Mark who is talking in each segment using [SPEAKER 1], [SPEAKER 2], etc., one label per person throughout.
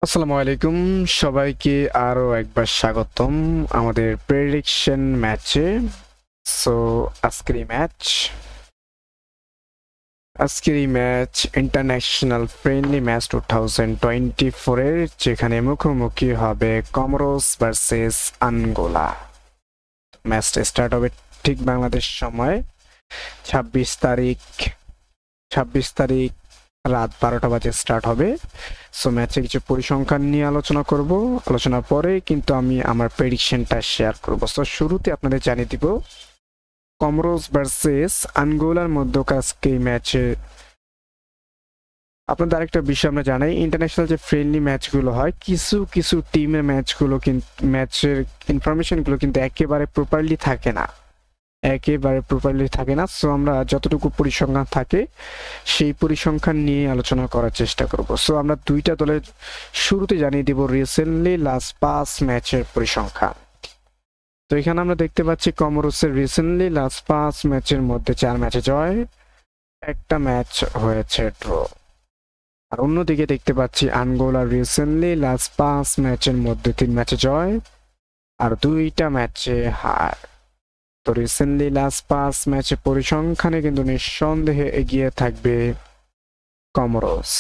[SPEAKER 1] আসসালামু আলাইকুম সবাইকে আরো একবার স্বাগতম আমাদের প্রেডিকশন ম্যাচে। সো আজকের এই ম্যাচ ইন্টারন্যাশনাল ফ্রেন্ডলি ম্যাচ 2024 এর, যেখানে মুখোমুখি হবে কমোরোস ভার্সেস আঙ্গোলা। ম্যাচটা স্টার্ট হবে ঠিক বাংলাদেশ সময় 26 তারিখ রাত 12টা বাজে স্টার্ট হবে। সো ম্যাচে কিছু পরিসংখ্যান নিয়ে আলোচনা করব। আলোচনার পরে কিন্তু আমি আমার প্রেডিকশনটা শেয়ার করব। সো শুরুতে আপনাদের জানিয়ে দিব কমোরোস ভার্সেস আঙ্গোলার মধ্যকার আজকে এই ম্যাচে আপনাদের আরেকটা বিষয় আমরা জানাই, ইন্টারন্যাশনাল যে ফ্রেন্ডলি ম্যাচগুলো হয়, কিছু কিছু টিমের ম্যাচগুলো কিন্তু ম্যাচের ইনফরমেশনগুলো কিন্তু একেবারে প্রপারলি থাকে না। সো আমরা যতটুকু পরিসংখ্যান থাকে সেই পরিসংখ্যান নিয়ে আলোচনা করার চেষ্টা করব। সো আমরা দুইটা দলের শুরুতে জানিয়ে দেব রিসেন্টলি লাস্ট 5 ম্যাচের পরিসংখ্যান। তো এখানে আমরা দেখতে পাচ্ছি কমোরোসের রিসেন্টলি লাস্ট 5 ম্যাচের মধ্যে 4 ম্যাচে জয়, একটা ম্যাচ হয়েছে ড্র। আর অন্যদিকে দেখতে পাচ্ছি আঙ্গোলার রিসেন্টলি লাস্ট 5 ম্যাচের মধ্যে 3 ম্যাচে জয় আর 2টা ম্যাচে হার। তো রিসেন্টলি লাস্ট 5 ম্যাচে পরিসংখ্যানে কিন্তু নিঃসন্দেহে এগিয়ে থাকবে কমোরোস।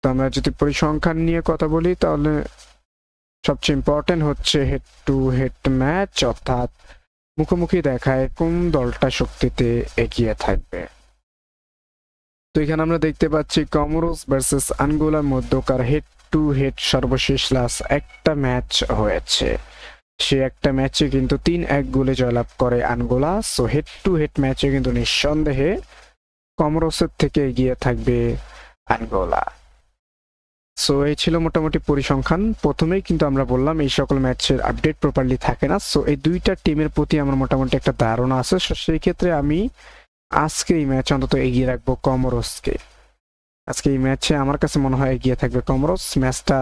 [SPEAKER 1] তো আমরা যদি পরিসংখ্যান নিয়ে কথা বলি তাহলে সবচেয়ে ইম্পর্টেন্ট হচ্ছে হেড টু হেড ম্যাচ, অর্থাৎ মুখোমুখি দেখায় কোন দলটা শক্তিতে এগিয়ে থাকবে। তো এখানে আমরা দেখতে পাচ্ছি কমোরোস ভার্সেস আঙ্গোলার মধ্যকার হেড টু হেড সর্বশেষ লাস্ট একটা ম্যাচ হয়েছে। সে একটা ম্যাচে কিন্তু 3-1 গোলে জয়লাভ করে Angola. So head to head ম্যাচে কিন্তু নিঃসন্দেহে কমোরোসের থেকে এগিয়ে থাকবে আঙ্গোলা। সো এই ছিল মোটামুটি পরিসংখ্যান। প্রথমেই কিন্তু আমরা বললাম এই সকল ম্যাচের আপডেট প্রপারলি থাকে না। সো এই দুইটা টিমের প্রতি আমার মোটামুটি একটা ধারণা আছে। সেই ক্ষেত্রে আমি আজকে এই ম্যাচ অন্তত এগিয়ে রাখবো কমোরোসকে। আজকে এই ম্যাচে আমার কাছে মনে হয় এগিয়ে থাকবে কমোরোস। ম্যাচটা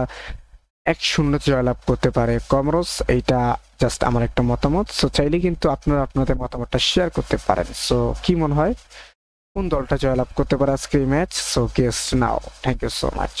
[SPEAKER 1] 1-0 জয়লাভ করতে পারে কমোরোস, এইটা জাস্ট আমার একটা মতামত। সো চাইলে কিন্তু আপনারা আপনাদের মতামতটা শেয়ার করতে পারেন। সো কি মনে হয় কোন দলটা জয়লাভ করতে পারে আজকে এই match? So guess now. Thank you so much.